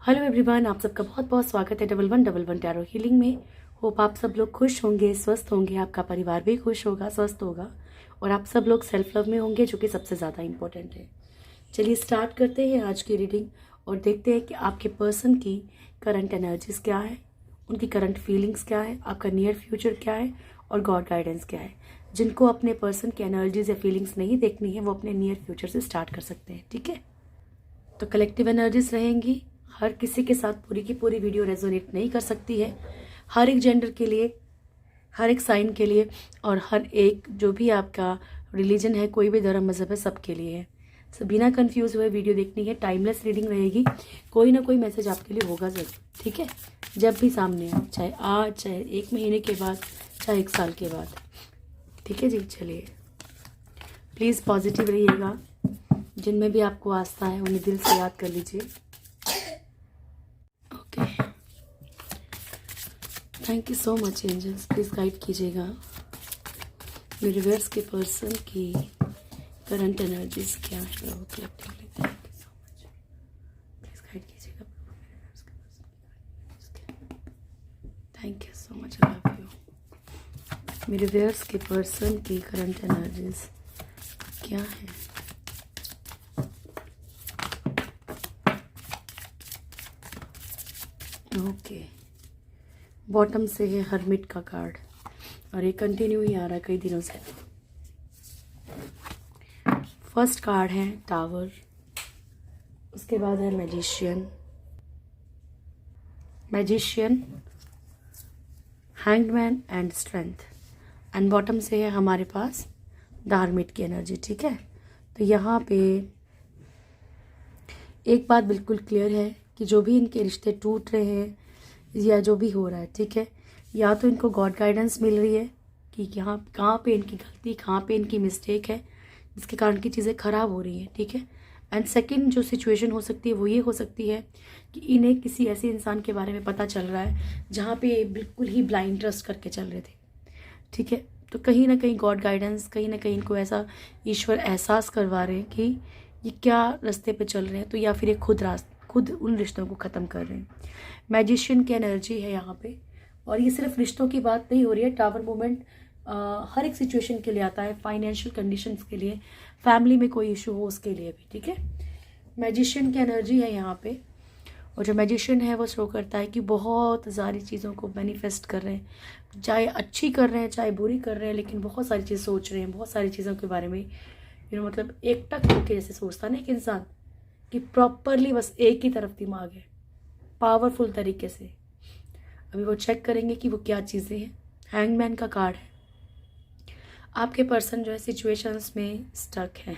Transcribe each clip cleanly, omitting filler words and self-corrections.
Hello everyone, आप सबका बहुत बहुत स्वागत है 1111 टैरो हीलिंग में। होप आप सब लोग खुश होंगे, स्वस्थ होंगे, आपका परिवार भी खुश होगा, स्वस्थ होगा और आप सब लोग सेल्फ लव में होंगे, जो कि सबसे ज़्यादा इम्पोर्टेंट है। चलिए स्टार्ट करते हैं आज की रीडिंग और देखते हैं कि आपके पर्सन की करंट एनर्जीज क्या है, उनकी करंट फीलिंग्स क्या है, आपका नियर फ्यूचर क्या है और गॉड गाइडेंस क्या है। जिनको अपने पर्सन की एनर्जीज या फीलिंग्स नहीं देखनी है वो अपने नियर फ्यूचर से स्टार्ट कर सकते हैं। ठीक है, तो कलेक्टिव एनर्जीज रहेंगी। हर किसी के साथ पूरी की पूरी वीडियो रेजोनेट नहीं कर सकती है। हर एक जेंडर के लिए, हर एक साइन के लिए और हर एक जो भी आपका रिलीजन है, कोई भी धर्म मजहब है, सबके लिए है। सब बिना कंफ्यूज हुए वीडियो देखनी है। टाइमलेस रीडिंग रहेगी। कोई ना कोई मैसेज आपके लिए होगा ज़रूर। ठीक है, जब भी सामने आए, चाहे आज, चाहे 1 महीने के बाद, चाहे 1 साल के बाद। ठीक है जी, चलिए प्लीज़ पॉजिटिव रहिएगा। जिनमें भी आपको आस्था है उन्हें दिल से याद कर लीजिए। Okay, thank you so much angels, please guide कीजिएगा मेरे व्यूअर्स के पर्सन की करंट एनर्जीज क्या है। Collectively thank you so much, please guide कीजिएगा मेरे व्यूअर्स के पर्सन की। Thank you so much, I love you. मेरे व्यूअर्स के पर्सन की करंट एनर्जीज क्या है। ओके, बॉटम से है हर्मिट का कार्ड और ये कंटिन्यू ही आ रहा है कई दिनों से। फर्स्ट कार्ड है टावर, उसके बाद है magician, hangman and strength and bottom से है हमारे पास द हर्मिट की एनर्जी। ठीक है, तो यहाँ पे एक बात बिल्कुल क्लियर है कि जो भी इनके रिश्ते टूट रहे हैं या जो भी हो रहा है, ठीक है, या तो इनको गॉड गाइडेंस मिल रही है कि कहाँ पे इनकी गलती, कहाँ पे इनकी मिस्टेक है, जिसके कारण की चीज़ें ख़राब हो रही हैं। ठीक है, एंड सेकंड जो सिचुएशन हो सकती है वो ये हो सकती है कि इन्हें किसी ऐसे इंसान के बारे में पता चल रहा है जहाँ पे ये बिल्कुल ही ब्लाइंड ट्रस्ट करके चल रहे थे। ठीक है, तो कहीं ना कहीं गॉड गाइडेंस, कहीं ना कहीं इनको ऐसा ईश्वर एहसास करवा रहे हैं कि ये क्या रास्ते पे चल रहे हैं, तो या फिर ये खुद उन रिश्तों को ख़त्म कर रहे हैं। मैजिशियन की एनर्जी है यहाँ पे और ये सिर्फ रिश्तों की बात नहीं हो रही है। टावर मूवमेंट हर एक सिचुएशन के लिए आता है, फाइनेंशियल कंडीशंस के लिए, फैमिली में कोई इशू हो उसके लिए भी। ठीक है, मैजिशियन की एनर्जी है यहाँ पे और जो मैजिशियन है वो शो करता है कि बहुत सारी चीज़ों को मैनिफेस्ट कर रहे हैं, चाहे अच्छी कर रहे हैं चाहे बुरी कर रहे हैं, लेकिन बहुत सारी चीज़ सोच रहे हैं, बहुत सारी चीज़ों के बारे में मतलब एक टक होके जैसे सोचता ना एक इंसान कि प्रॉपरली बस एक ही तरफ दिमाग है, पावरफुल तरीके से। अभी वो चेक करेंगे कि वो क्या चीज़ें हैं। हैंगमैन का कार्ड है। आपके पर्सन जो है सिचुएशंस में स्टक हैं,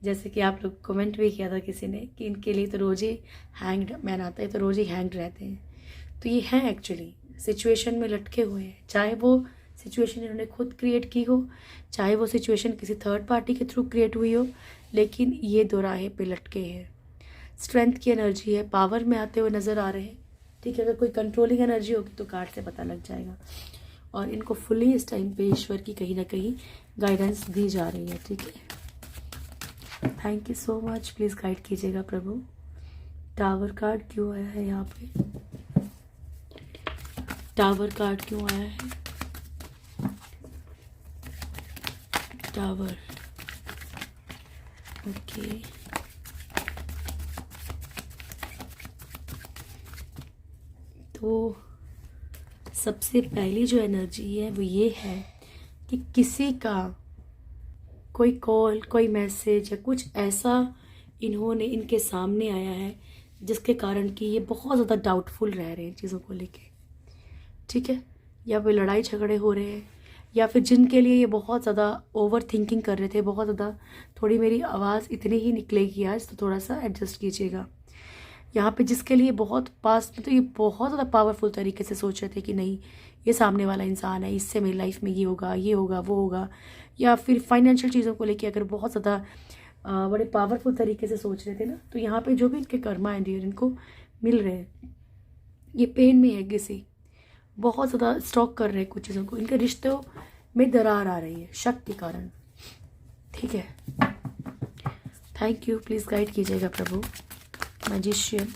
जैसे कि आप लोग कमेंट भी किया था किसी ने कि इनके लिए तो रोज़ ही हैंग्ड मैन आता है, तो रोज़ ही हैंग्ड रहते हैं। तो ये हैं एक्चुअली सिचुएशन में लटके हुए हैं, चाहे वो सिचुएशन इन्होंने खुद क्रिएट की हो, चाहे वो सिचुएशन किसी थर्ड पार्टी के थ्रू क्रिएट हुई हो, लेकिन ये दोराहे पे लटके हैं। स्ट्रेंथ की एनर्जी है, पावर में आते हुए नज़र आ रहे हैं। ठीक है, अगर कोई कंट्रोलिंग एनर्जी होगी तो कार्ड से पता लग जाएगा और इनको फुली इस टाइम पे ईश्वर की कहीं ना कहीं गाइडेंस दी जा रही है। ठीक है, thank you so much, please guide कीजिएगा प्रभु। टावर कार्ड क्यों आया है यहाँ पे? टावर कार्ड क्यों आया है? Tower, okay. तो सबसे पहली जो एनर्जी है वो ये है कि किसी का कोई कॉल, कोई मैसेज या कुछ ऐसा इन्होंने इनके सामने आया है जिसके कारण कि ये बहुत ज़्यादा डाउटफुल रह रहे हैं चीज़ों को लेके। ठीक है, या फिर लड़ाई झगड़े हो रहे हैं, या फिर जिनके लिए ये बहुत ज़्यादा ओवर थिंकिंग कर रहे थे, बहुत ज़्यादा। थोड़ी मेरी आवाज़ इतनी ही निकलेगी आज, तो थोड़ा सा एडजस्ट कीजिएगा। यहाँ पे जिसके लिए बहुत पास में तो ये बहुत ज़्यादा पावरफुल तरीके से सोच रहे थे कि नहीं ये सामने वाला इंसान है, इससे मेरी लाइफ में ये होगा, ये होगा, वो होगा, या फिर फाइनेंशियल चीज़ों को लेके अगर बहुत ज़्यादा बड़े पावरफुल तरीके से सोच रहे थे ना, तो यहाँ पे जो भी इनके कर्मा है डियर इनको मिल रहे हैं। ये पेन में है, किसी बहुत ज़्यादा स्टॉक कर रहे हैं कुछ चीज़ों को, इनके रिश्तों में दरार आ रही है शक के कारण। ठीक है, थैंक यू, प्लीज़ गाइड कीजिएगा प्रभु। मैजिशियन,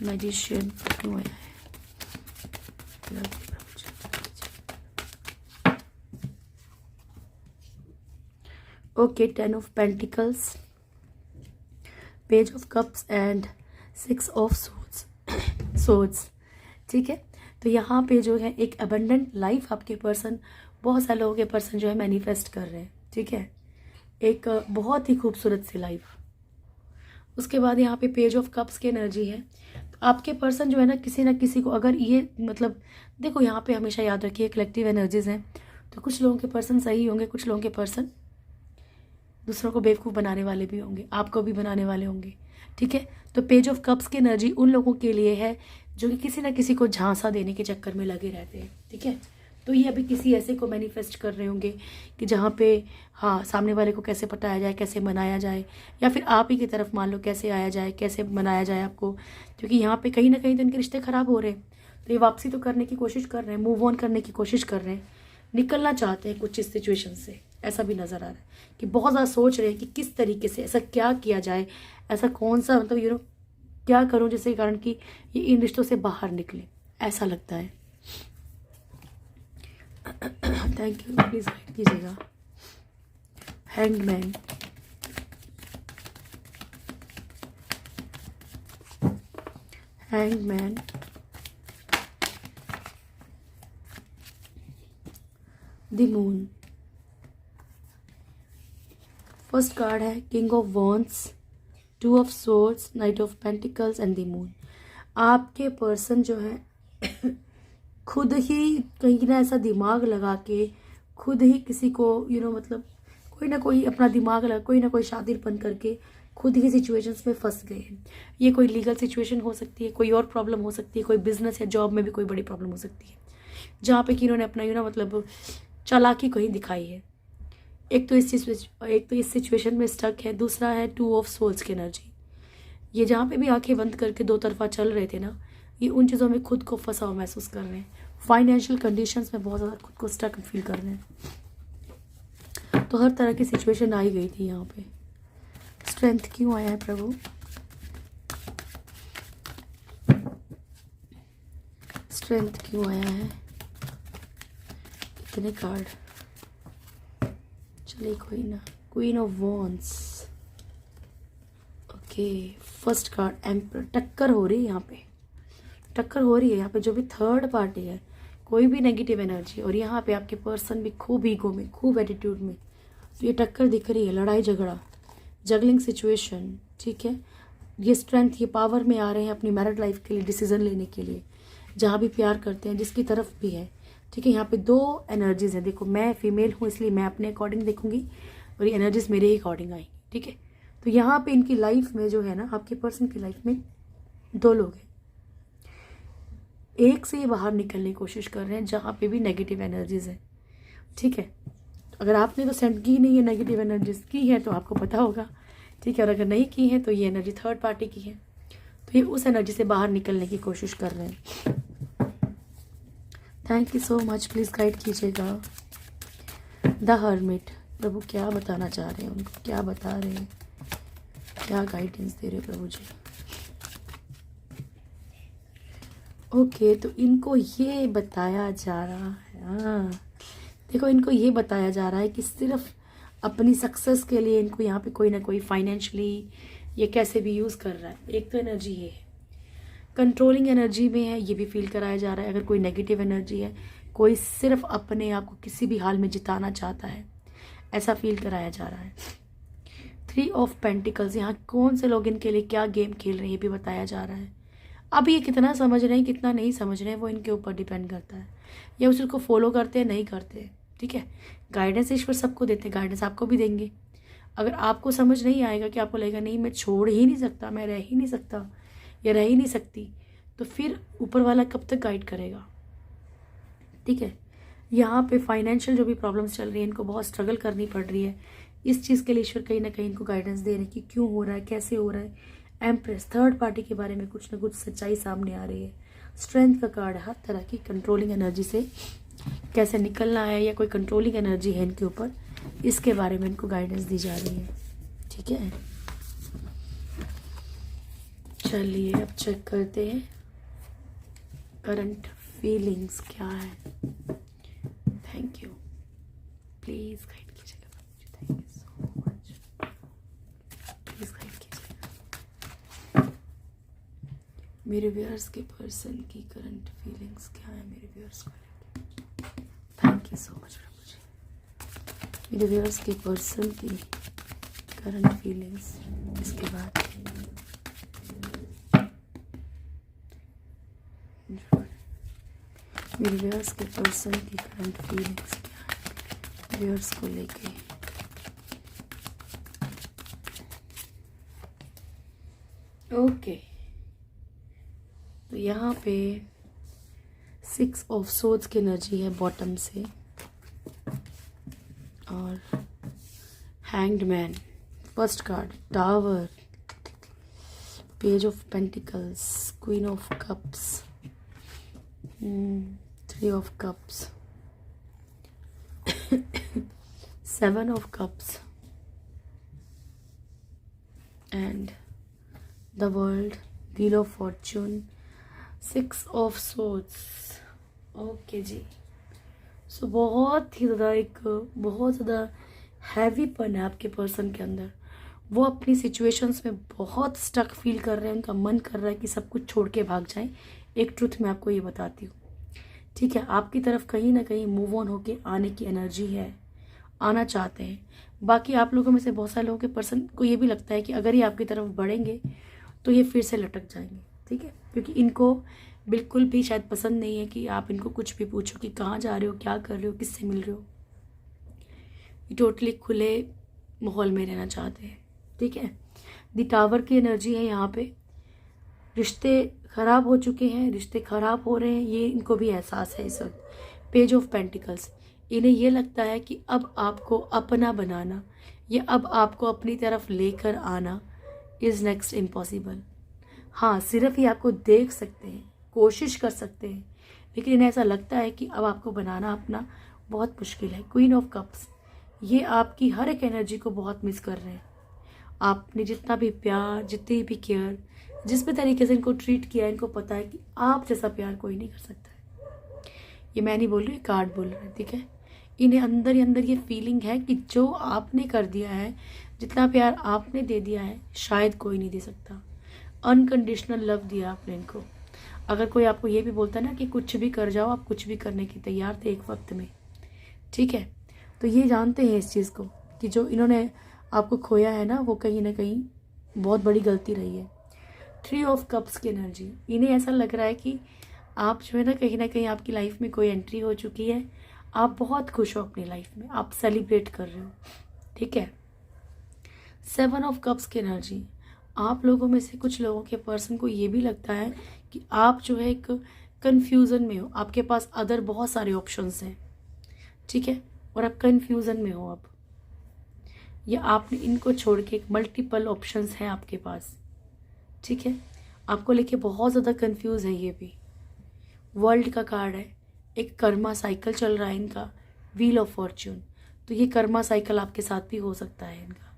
मैजिशियन क्यों आया है? Okay, 10 of pentacles, page of cups and 6 of swords. ठीक है, तो यहाँ पे जो है एक अबंडेंट लाइफ आपके पर्सन, बहुत सारे लोगों के पर्सन जो है मैनिफेस्ट कर रहे हैं। ठीक है, एक बहुत ही खूबसूरत सी लाइफ। उसके बाद यहाँ पे पेज ऑफ कप्स की एनर्जी है। तो आपके पर्सन जो है ना किसी को अगर ये मतलब देखो, यहाँ पे हमेशा याद रखिए कलेक्टिव एनर्जीज हैं। तो कुछ लोगों के पर्सन सही होंगे, कुछ लोगों के पर्सन दूसरों को बेवकूफ़ बनाने वाले भी होंगे, आपको भी बनाने वाले होंगे। ठीक है, तो पेज ऑफ कप्स की एनर्जी उन लोगों के लिए है जो कि किसी ना किसी को झांसा देने के चक्कर में लगे रहते हैं। ठीक है, तो ये अभी किसी ऐसे को मैनिफेस्ट कर रहे होंगे कि जहाँ पे हाँ सामने वाले को कैसे पटाया जाए, कैसे मनाया जाए, या फिर आप ही की तरफ मान लो कैसे आया जाए, कैसे मनाया जाए आपको। क्योंकि यहाँ पे कहीं ना कहीं तो इनके रिश्ते ख़राब हो रहे हैं, तो ये वापसी तो करने की कोशिश कर रहे हैं, मूव ऑन करने की कोशिश कर रहे हैं, निकलना चाहते हैं कुछ इस सिचुएशन से। ऐसा भी नज़र आ रहा है कि बहुत ज़्यादा सोच रहे हैं कि किस तरीके से ऐसा क्या किया जाए, ऐसा कौन सा मतलब क्या करूँ जिसके कारण कि ये इन रिश्तों से बाहर निकले, ऐसा लगता है। थैंक यू, प्लीज़ गाइड कीजिएगा। Hangman, hangman, the moon. First card है king of wands, 2 of swords, knight of pentacles and the moon. आपके पर्सन जो है खुद ही कहीं ना ऐसा दिमाग लगा के खुद ही किसी को मतलब कोई ना कोई अपना दिमाग लगा, कोई ना कोई शातिरपन करके खुद ही सिचुएशंस में फंस गए हैं। ये कोई लीगल सिचुएशन हो सकती है, कोई और प्रॉब्लम हो सकती है, कोई बिजनेस या जॉब में भी कोई बड़ी प्रॉब्लम हो सकती है, जहाँ पे कि इन्होंने अपना मतलब चालाकी कहीं दिखाई है। एक तो इस सिचुएशन में स्टक है, दूसरा है 2 ऑफ सोल्स की एनर्जी। ये जहाँ पे भी आंखें बंद करके दो तरफा चल रहे थे ना, ये उन चीज़ों में खुद को फंसा हुआ महसूस कर रहे हैं, फाइनेंशियल कंडीशंस में बहुत ज़्यादा खुद को स्टक फील कर रहे हैं। तो हर तरह की सिचुएशन आई गई थी यहाँ पे। स्ट्रेंथ क्यों आया है प्रभु? स्ट्रेंथ क्यों आया है? कितने कार्ड? चलिए कोई ना, queen of wands. Okay, first card emperor. टक्कर हो रही है यहाँ पे, टक्कर हो रही है यहाँ पे। जो भी थर्ड पार्टी है, कोई भी नेगेटिव एनर्जी, और यहाँ पे आपके पर्सन भी खूब ईगो में, खूब एटीट्यूड में, तो ये टक्कर दिख रही है, लड़ाई झगड़ा, जगलिंग सिचुएशन। ठीक है, ये स्ट्रेंथ, ये पावर में आ रहे हैं अपनी मैरिड लाइफ के लिए, डिसीजन लेने के लिए, जहाँ भी प्यार करते हैं, जिसकी तरफ भी है। ठीक है, यहाँ पे 2 एनर्जीज हैं। देखो, मैं फीमेल हूँ इसलिए मैं अपने अकॉर्डिंग देखूंगी और ये एनर्जीज मेरे ही अकॉर्डिंग आएंगी। ठीक है, तो यहाँ पे इनकी लाइफ में जो है ना, आपके पर्सन की लाइफ में 2 लोग हैं, एक से ये बाहर निकलने की कोशिश कर रहे हैं जहाँ पे भी नेगेटिव एनर्जीज है। ठीक है, तो अगर आपने तो सेंड की नहीं है, नेगेटिव एनर्जीज की है तो आपको पता होगा। ठीक है, और अगर नहीं की है तो ये एनर्जी थर्ड पार्टी की है, तो ये उस एनर्जी से बाहर निकलने की कोशिश कर रहे हैं। Thank you so much, please guide कीजिएगा। द हर्मिट, प्रभु क्या बताना चाह रहे हैं, उनको क्या बता रहे हैं, क्या गाइडेंस दे रहे हैं प्रभु जी? ओके, तो इनको ये बताया जा रहा है, हाँ देखो, इनको ये बताया जा रहा है कि सिर्फ अपनी सक्सेस के लिए इनको यहाँ पे कोई ना कोई फाइनेंशियली ये कैसे भी यूज़ कर रहा है। एक तो एनर्जी ये है, कंट्रोलिंग एनर्जी में है, ये भी फील कराया जा रहा है। अगर कोई नेगेटिव एनर्जी है, कोई सिर्फ अपने आप को किसी भी हाल में जिताना चाहता है, ऐसा फील कराया जा रहा है। 3 ऑफ पेंटिकल्स, यहाँ कौन से लोग इनके लिए क्या गेम खेल रहे हैं ये भी बताया जा रहा है। अब ये कितना समझ रहे हैं, कितना नहीं समझ रहे हैं, वो इनके ऊपर डिपेंड करता है, या उसको फॉलो करते हैं नहीं करते। ठीक है, गाइडेंस ईश्वर सबको देते हैं, गाइडेंस आपको भी देंगे। अगर आपको समझ नहीं आएगा कि आपको लगेगा नहीं मैं छोड़ ही नहीं सकता, मैं रह ही नहीं सकता या रह ही नहीं सकती, तो फिर ऊपर वाला कब तक गाइड करेगा? ठीक है, यहाँ पे फाइनेंशियल जो भी प्रॉब्लम्स चल रही है, इनको बहुत स्ट्रगल करनी पड़ रही है। इस चीज़ के लिए ईश्वर कहीं ना कहीं इनको गाइडेंस दे रहे हैं कि क्यों हो रहा है, कैसे हो रहा है। एम्प्रेस, थर्ड पार्टी के बारे में कुछ ना कुछ सच्चाई सामने आ रही है। स्ट्रेंथ का कार्ड, हर तरह की कंट्रोलिंग एनर्जी से कैसे निकलना है, या कोई कंट्रोलिंग एनर्जी है इनके ऊपर, इसके बारे में इनको गाइडेंस दी जा रही है। ठीक है, चलिए अब चेक करते हैं करंट फीलिंग्स क्या है। थैंक यू, प्लीज़ गाइड कीजिएगा मुझे, thank you so much, please guide कीजिएगा मेरे व्यूअर्स के पर्सन की करंट फीलिंग्स क्या है मेरे व्यूअर्स को लेकर। थैंक यू सो मच प्रभु जी। मेरे व्यूअर्स के पर्सन की करंट फीलिंग्स, इसके बाद मेरे व्यूअर्स के पर्सन की करंट फीलिंग्स क्या है व्यूअर्स को लेके। ओके, तो यहाँ पे 6 ऑफ सोर्ड्स की एनर्जी है बॉटम से, और hanged man, first card tower, page of pentacles, queen of cups, 3 of cups, 7 of cups and the world, wheel of fortune, 6 of swords. Okay जी, सो बहुत ही ज़्यादा बहुत ज़्यादा हैवीपन है आपके पर्सन के अंदर। वो अपनी सिचुएशंस में बहुत स्टक फील कर रहे हैं, उनका मन कर रहा है कि सब कुछ छोड़ के भाग जाएं। एक ट्रुथ मैं आपको ये बताती हूँ, ठीक है, आपकी तरफ कहीं ना कहीं मूव ऑन होके आने की एनर्जी है, आना चाहते हैं। बाकी आप लोगों में से बहुत सारे लोगों के पर्सन को ये भी लगता है कि अगर ये आपकी तरफ बढ़ेंगे तो ये फिर से लटक जाएंगे, ठीक है, क्योंकि इनको बिल्कुल भी शायद पसंद नहीं है कि आप इनको कुछ भी पूछो कि कहाँ जा रहे हो, क्या कर रहे हो, किससे मिल रहे हो। ये टोटली खुले माहौल में रहना चाहते हैं, ठीक है। द टावर की एनर्जी है यहाँ पे। रिश्ते खराब हो चुके हैं, रिश्ते खराब हो रहे हैं, ये इनको भी एहसास है इस वक्त। पेज ऑफ पेंटिकल्स, इन्हें ये लगता है कि अब आपको अपना बनाना, ये अब आपको अपनी तरफ लेकर आना इज़ नेक्स्ट इम्पॉसिबल। हाँ, सिर्फ ही आपको देख सकते हैं, कोशिश कर सकते हैं, लेकिन इन्हें ऐसा लगता है कि अब आपको बनाना अपना बहुत मुश्किल है। क्वीन ऑफ कप्स, ये आपकी हर एक एनर्जी को बहुत मिस कर रहे हैं। आपने जितना भी प्यार, जितनी भी केयर, जिस भी तरीके से इनको ट्रीट किया, इनको पता है कि आप जैसा प्यार कोई नहीं कर सकता है। ये मैं नहीं बोल रही, कार्ड बोल रहे हैं, ठीक है। इन्हें अंदर ही अंदर ये फीलिंग है कि जो आपने कर दिया है, जितना प्यार आपने दे दिया है, शायद कोई नहीं दे सकता। अनकंडीशनल लव दिया आपने इनको। अगर कोई आपको ये भी बोलता है ना कि कुछ भी कर जाओ, आप कुछ भी करने की तैयार थे एक वक्त में, ठीक है, तो ये जानते हैं इस चीज़ को कि जो इन्होंने आपको खोया है ना, वो कहीं ना कहीं बहुत बड़ी गलती रही है। 3 ऑफ कप्स की एनर्जी, इन्हें ऐसा लग रहा है कि आप जो है ना कहीं आपकी लाइफ में कोई एंट्री हो चुकी है, आप बहुत खुश हो अपनी लाइफ में, आप सेलिब्रेट कर रहे हो, ठीक है। 7 ऑफ कप्स की एनर्जी, आप लोगों में से कुछ लोगों के पर्सन को ये भी लगता है कि आप जो है एक कन्फ्यूज़न में हो, आपके पास अदर बहुत सारे ऑप्शंस हैं, ठीक है, और आप कन्फ्यूज़न में हो अब, या आपने इनको छोड़ के एक मल्टीपल ऑप्शंस हैं आपके पास, ठीक है, आपको लेके बहुत ज़्यादा कंफ्यूज है। ये भी वर्ल्ड का कार्ड है, एक कर्मा साइकिल चल रहा है इनका, व्हील ऑफ फॉर्च्यून, तो ये कर्मा साइकिल आपके साथ भी हो सकता है इनका,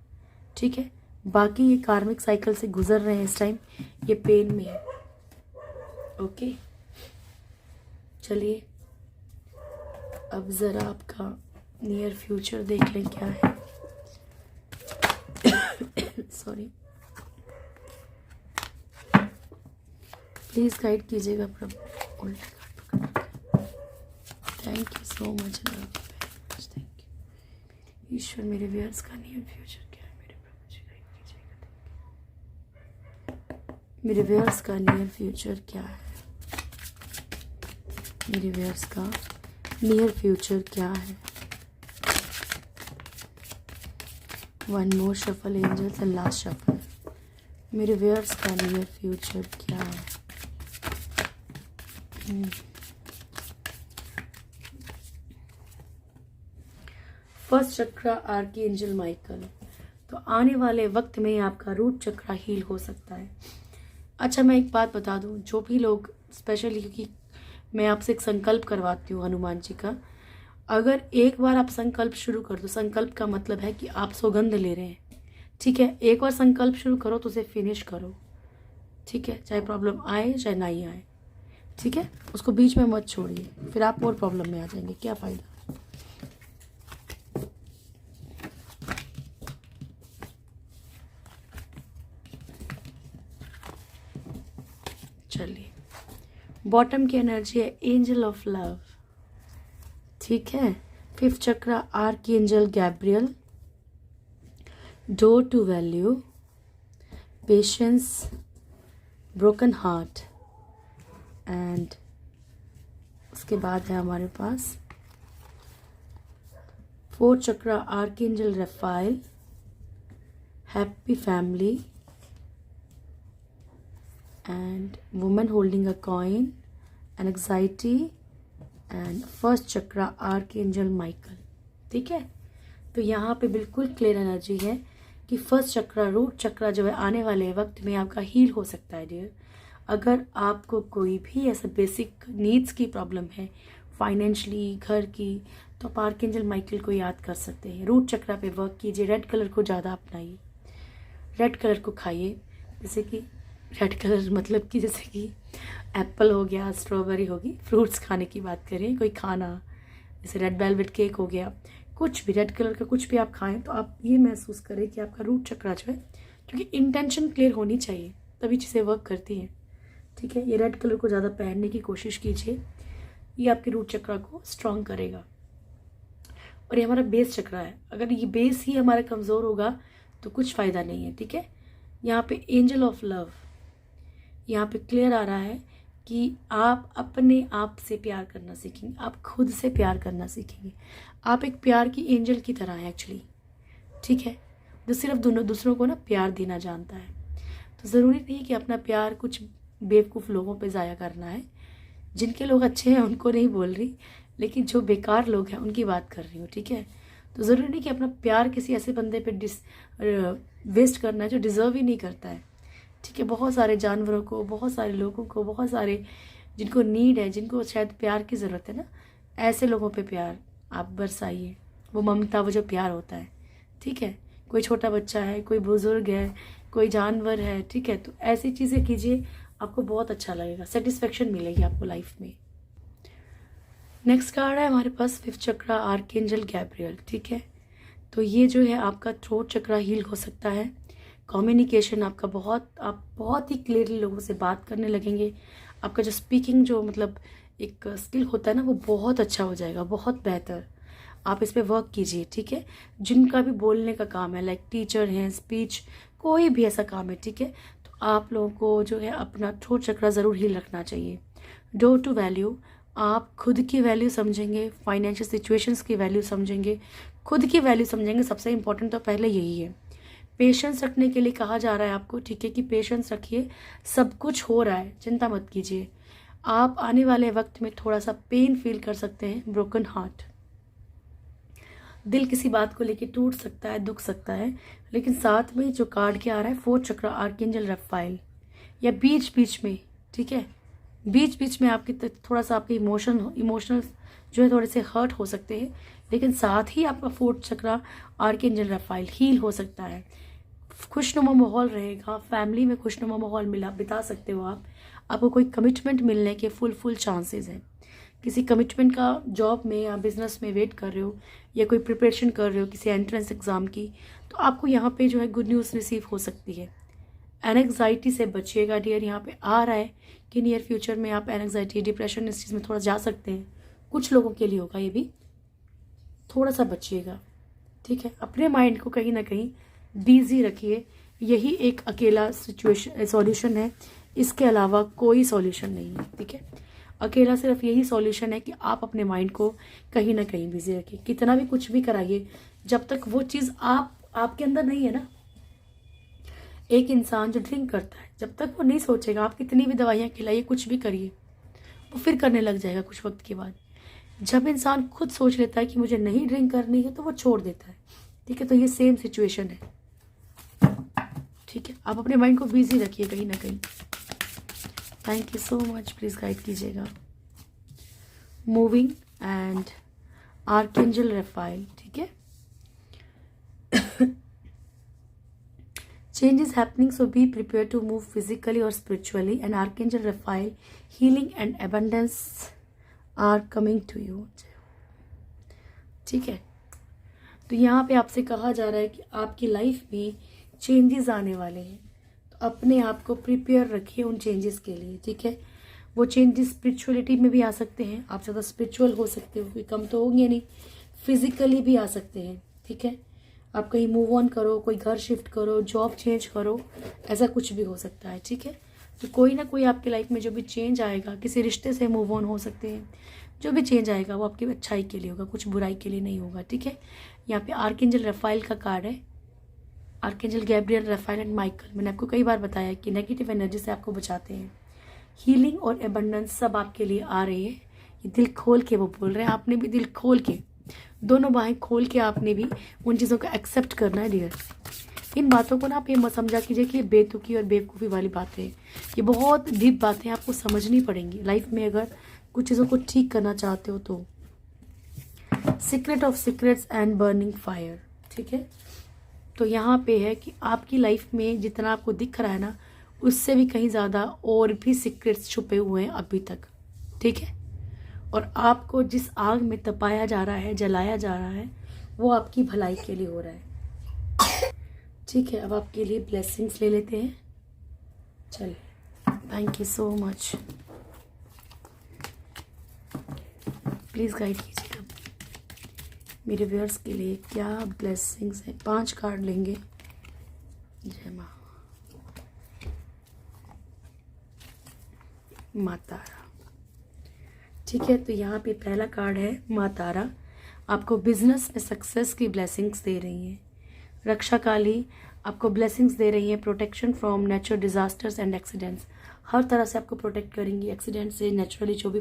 ठीक है। बाकी ये कार्मिक साइकिल से गुजर रहे हैं इस टाइम, ये पेन में है, ओके। चलिए अब ज़रा आपका नियर फ्यूचर देख लें क्या है। सॉरी, प्लीज़ गाइड कीजिएगा प्रभु। उल्टा कार्ड पकड़, thank you so much, thank you ईश्वर। मेरे व्यूअर्स का नियर फ्यूचर क्या है मेरे प्रभु जी, गाइड कीजिएगा। मेरे व्यूअर्स का नियर फ्यूचर क्या है, मेरे व्यूअर्स का नियर फ्यूचर क्या है। One more shuffle angels and last shuffle. मेरे व्यूअर्स का नियर फ्यूचर क्या है। First chakra archangel Michael, तो आने वाले वक्त में आपका रूट चक्रा हील हो सकता है। अच्छा, मैं एक बात बता दूं, जो भी लोग स्पेशली, क्योंकि मैं आपसे एक संकल्प करवाती हूँ हनुमान जी का, अगर एक बार आप संकल्प शुरू कर दो, संकल्प का मतलब है कि आप सौगंध ले रहे हैं, ठीक है, एक बार संकल्प शुरू करो तो उसे फिनिश करो, ठीक है, चाहे प्रॉब्लम आए चाहे नहीं आए, ठीक है, उसको बीच में मत छोड़िए, फिर आप और प्रॉब्लम में आ जाएंगे, क्या फ़ायदा। चलिए, बॉटम की एनर्जी है एंजल ऑफ लव, ठीक है। 5th chakra archangel Gabriel, door to value, patience, broken heart, and उसके बाद है हमारे पास 4th chakra archangel Raphael, happy family, and woman holding a coin, anxiety, and 1st chakra archangel Michael, ठीक है। तो यहाँ पे बिल्कुल क्लियर एनर्जी है कि 1st चक्रा रूट चक्रा जो है आने वाले वक्त में आपका हील हो सकता है डियर। अगर आपको कोई भी ऐसा बेसिक नीड्स की प्रॉब्लम है, फाइनेंशली, घर की, तो आप आर्कएंजल माइकल को याद कर सकते हैं। रूट चक्रा पे वर्क कीजिए, रेड कलर को ज़्यादा अपनाइए, रेड कलर को खाइए, जैसे कि रेड कलर मतलब कि जैसे कि एप्पल हो गया, स्ट्रॉबेरी होगी, फ्रूट्स खाने की बात करें, कोई खाना जैसे रेड वेलवेट केक हो गया, कुछ भी रेड कलर का कुछ भी आप खाएं तो आप ये महसूस करें कि आपका रूट चक्रा जो है, क्योंकि इंटेंशन क्लियर होनी चाहिए तभी चीज़ें वर्क करती हैं, ठीक है। ये रेड कलर को ज़्यादा पहनने की कोशिश कीजिए, ये आपके रूट चक्रा को स्ट्रॉन्ग करेगा। और ये हमारा बेस चक्रा है, अगर ये बेस ही हमारा कमज़ोर होगा तो कुछ फ़ायदा नहीं है, ठीक है। यहाँ पे एंजल ऑफ लव, यहाँ पे क्लियर आ रहा है कि आप अपने आप से प्यार करना सीखेंगे, आप खुद से प्यार करना सीखेंगे। आप एक प्यार की एंजल की तरह हैं एक्चुअली, ठीक है, जो सिर्फ दूसरों को ना प्यार देना जानता है। तो ज़रूरी नहीं है कि अपना प्यार कुछ बेवकूफ़ लोगों पे ज़ाया करना है। जिनके लोग अच्छे हैं उनको नहीं बोल रही, लेकिन जो बेकार लोग हैं उनकी बात कर रही हूँ, ठीक है। तो ज़रूरी नहीं कि अपना प्यार किसी ऐसे बंदे पे वेस्ट करना है जो डिज़र्व ही नहीं करता है, ठीक है। बहुत सारे जानवरों को, बहुत सारे लोगों को, बहुत सारे जिनको नीड है, जिनको शायद प्यार की ज़रूरत है ना, ऐसे लोगों पे प्यार आप बरसाइए, वो ममता, वो जो प्यार होता है, ठीक है। कोई छोटा बच्चा है, कोई बुजुर्ग है, कोई जानवर है, ठीक है, तो ऐसी चीज़ें कीजिए, आपको बहुत अच्छा लगेगा, सेटिस्फेक्शन मिलेगी आपको लाइफ में। नेक्स्ट कार्ड है हमारे पास 5th चक्रा आर्कएंजल गैब्रियल, ठीक है। तो ये जो है आपका थ्रोट चक्रा हील हो सकता है। कम्युनिकेशन आपका आप बहुत ही क्लियरली लोगों से बात करने लगेंगे। आपका जो स्पीकिंग जो मतलब एक स्किल होता है ना, वो बहुत अच्छा हो जाएगा, बहुत बेहतर। आप इस पे वर्क कीजिए, ठीक है। जिनका भी बोलने का काम है, लाइक टीचर हैं, स्पीच, कोई भी ऐसा काम है, ठीक है, तो आप लोगों को जो है अपना थ्रोट चक्रा ज़रूर हील रखना चाहिए। डोर टू वैल्यू, आप खुद की वैल्यू समझेंगे, फाइनेंशियल सिचुएशंस की वैल्यू समझेंगे, खुद की वैल्यू समझेंगे, सबसे इम्पोर्टेंट तो पहले यही है। पेशेंस रखने के लिए कहा जा रहा है आपको, ठीक है, कि पेशेंस रखिए, सब कुछ हो रहा है, चिंता मत कीजिए। आप आने वाले वक्त में थोड़ा सा पेन फील कर सकते हैं, ब्रोकन हार्ट, दिल किसी बात को लेके टूट सकता है, दुख सकता है, लेकिन साथ में जो कार्ड के आ रहा है 4th चक्रा आर्कएंजल रेफाइल, या बीच बीच में, ठीक है, बीच बीच में आपकी थोड़ा सा आपके इमोशनल जो है थोड़े से हर्ट हो सकते हैं, लेकिन साथ ही आपका 4th चक्रा आर्कएंजल रेफाइल हील हो सकता है। खुशनुमा माहौल रहेगा, फैमिली में खुशनुमा माहौल बिता सकते हो आप। आपको कोई कमिटमेंट मिलने के फुल चांसेस हैं। किसी कमिटमेंट का जॉब में या बिजनेस में वेट कर रहे हो, या कोई प्रिपरेशन कर रहे हो किसी एंट्रेंस एग्ज़ाम की, तो आपको यहाँ पे जो है गुड न्यूज़ रिसीव हो सकती है। एनएग्जाइटी से बचिएगा डियर, यहाँ पे आ रहा है कि नियर फ्यूचर में आप एनएग्जाइटी, डिप्रेशन, इस चीज़ में थोड़ा जा सकते हैं। कुछ लोगों के लिए होगा ये भी, थोड़ा सा बचिएगा, ठीक है। अपने माइंड को कहीं ना कहीं बिजी रखिए, यही एक अकेला सॉल्यूशन है, इसके अलावा कोई सॉल्यूशन नहीं है, ठीक है। अकेला सिर्फ यही सॉल्यूशन है कि आप अपने माइंड को कहीं ना कहीं बिजी रखिए। कितना भी कुछ भी कराइए, जब तक वो चीज़ आपके अंदर नहीं है ना, एक इंसान जो ड्रिंक करता है, जब तक वो नहीं सोचेगा, आप कितनी भी दवाइयाँ खिलाइए, कुछ भी करिए, वो फिर करने लग जाएगा कुछ वक्त के बाद। जब इंसान खुद सोच लेता है कि मुझे नहीं ड्रिंक करनी है, तो वो छोड़ देता है, ठीक है। तो ये सेम सिचुएशन है, ठीक है। आप अपने माइंड को बिजी रखिए कहीं ना कहीं। Thank you so much, please guide कीजिएगा। मूविंग एंड आर्कएंजल रेफाइल, ठीक है। Change is happening, so be prepared to move physically or spiritually. And Archangel Raphael, healing and abundance are coming to you. ठीक है, तो यहाँ पे आपसे कहा जा रहा है कि आपकी लाइफ में चेंजेस आने वाले हैं, तो अपने आप को प्रिपेयर रखिए उन चेंजेस के लिए। ठीक है, वो चेंजेस स्पिरिचुअलिटी में भी आ सकते हैं, आप ज़्यादा स्पिरिचुअल हो सकते हो, कोई कम तो होंगे नहीं, फिजिकली भी आ सकते हैं। ठीक है, आप कहीं मूव ऑन करो, कोई घर शिफ्ट करो, जॉब चेंज करो, ऐसा कुछ भी हो सकता है। ठीक है, तो कोई ना कोई आपकी लाइफ में जो भी चेंज आएगा, किसी रिश्ते से मूव ऑन हो सकते हैं, जो भी चेंज आएगा वो आपकी अच्छाई के लिए होगा, कुछ बुराई के लिए नहीं होगा। ठीक है, यहाँ पे आर्कएंजल रफाइल का कार्ड है, archangel Gabriel, Rafale and Michael. मैंने आपको कई बार बताया कि नेगेटिव एनर्जी से आपको बचाते हैं। हीलिंग और एबंडेंस सब आपके लिए आ रही है। ये दिल खोल के वो बोल रहे हैं, आपने भी दिल खोल के, दोनों बाहें खोल के आपने भी उन चीज़ों को एक्सेप्ट करना है डियर। इन बातों को ना आप ये मत समझा कीजिए कि ये बेतुकी और बेवकूफ़ी वाली बातें, ये बहुत डीप बातें आपको समझनी पड़ेंगी लाइफ में अगर कुछ चीज़ों को ठीक करना चाहते हो तो। Secret of secrets and burning fire. ठीक है, तो यहाँ पे है कि आपकी लाइफ में जितना आपको दिख रहा है ना, उससे भी कहीं ज़्यादा और भी सीक्रेट्स छुपे हुए हैं अभी तक। ठीक है, और आपको जिस आग में तपाया जा रहा है, जलाया जा रहा है, वो आपकी भलाई के लिए हो रहा है। ठीक है, अब आपके लिए ब्लेसिंग्स ले लेते हैं। चलिए, thank you so much. Please guide कीजिएगा मेरे व्यूअर्स के लिए क्या ब्लेसिंग्स हैं। 5 कार्ड लेंगे। जय माँ, माँ तारा। ठीक है, तो यहाँ पे पहला कार्ड है माँ तारा, आपको बिजनेस में सक्सेस की ब्लेसिंग्स दे रही हैं। रक्षा काली आपको ब्लेसिंग्स दे रही हैं, protection from natural disasters and accidents, हर तरह से आपको प्रोटेक्ट करेंगी, एक्सीडेंट से, नेचुरली जो भी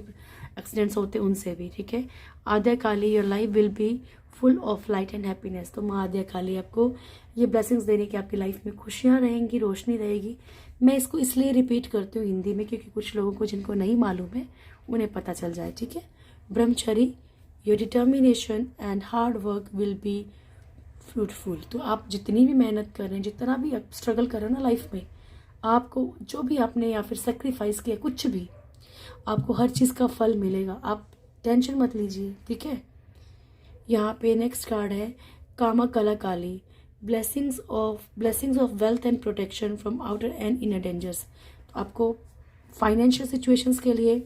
एक्सीडेंट्स होते हैं उनसे भी। ठीक है, Adya Kali, your life will be full of light and happiness. तो माँ आद्या काली आपको ये ब्लेसिंग्स दे रही है कि आपकी लाइफ में खुशियाँ रहेंगी, रोशनी रहेगी। मैं इसको इसलिए रिपीट करती हूँ हिंदी में क्योंकि कुछ लोगों को जिनको नहीं मालूम है उन्हें पता चल जाए। ठीक है, Brahmachari, your determination and hard work will be fruitful. तो आप जितनी भी मेहनत कर रहे हैं, जितना भी आप स्ट्रगल कर रहे हो ना लाइफ में, आपको जो भी आपने या फिर सेक्रीफाइस किया, कुछ भी, आपको हर चीज़ का फल मिलेगा, आप टेंशन मत लीजिए। ठीक है, यहाँ पे नेक्स्ट कार्ड है Kama Kala Kali, blessings of wealth and protection from outer and inner dangers. तो आपको फाइनेंशियल सिचुएशंस के लिए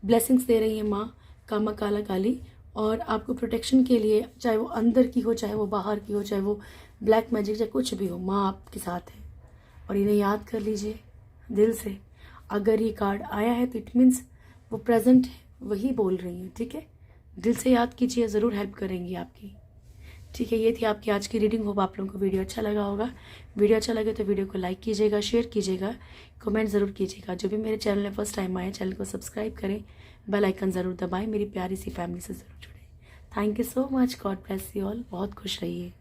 ब्लेसिंग्स दे रही है माँ कामा काला काली, और आपको प्रोटेक्शन के लिए, चाहे वो अंदर की हो, चाहे वो बाहर की हो, चाहे वो ब्लैक मैजिक, चाहे कुछ भी हो, माँ आपके साथ है। और इन्हें याद कर लीजिए दिल से। अगर ये कार्ड आया है तो इट मीन्स वो प्रेजेंट है, वही बोल रही हैं। ठीक है, दिल से याद कीजिए, ज़रूर हेल्प करेंगी आपकी। ठीक है, ये थी आपकी आज की रीडिंग। होप आप लोगों को वीडियो अच्छा लगा होगा। वीडियो अच्छा लगे तो वीडियो को लाइक कीजिएगा, शेयर कीजिएगा, कमेंट ज़रूर कीजिएगा। जो भी मेरे चैनल में फर्स्ट टाइम आए, चैनल को सब्सक्राइब करें, बेल आइकन ज़रूर दबाएं, मेरी प्यारी सी फैमिली से ज़रूर जुड़ें। Thank you so much, God bless you all. बहुत खुश रहिए।